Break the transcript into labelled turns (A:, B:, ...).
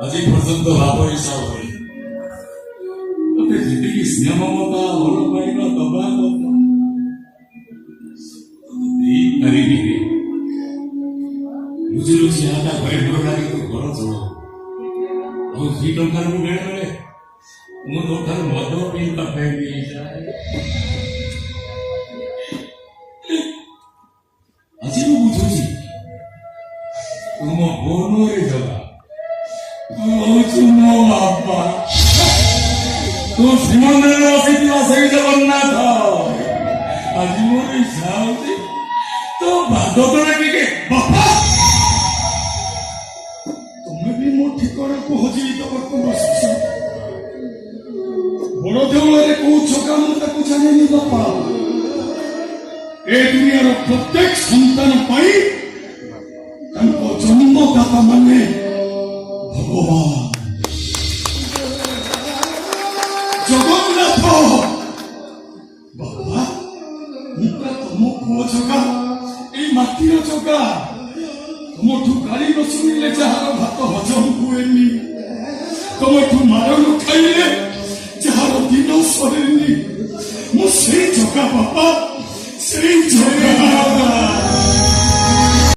A: હજી પર્યંત લાભો હિસાબ હોય તો તે જિંદગી સ્નેહમાં હતા વલ્લભભાઈનો તબાદો હતો દીપ કરી દીધી લુચી લુચી હતા ઘરે ઢોકારી તો ઘરો જોડો હું જી ટંકારનું મેળ મળે હું તો ઘર મોઢો પીતા ફેરવી જાય હજી હું પૂછું છું તું બોનો રે જવા no papá tu Simón de la sitio se jagannatha aji mori saudi to bado kore ke papa तुमने भी मो ठिकाना पहुंची तो को बस बड़ो देवळे को छोका मु ताको जाने नी बापा ए दुनिया रो प्रत्येक संतान पाई तनको जन्मदाता माने भगवान जगन्नाथ बाबा मुका तुम पुओ जगा ए माटीर जगा तुमठू गाली न सुनिले जहार भात हजम हुएनी तुमठू मार न खाइले जहार दिन सरेनी मु से जगा बाबा से जगा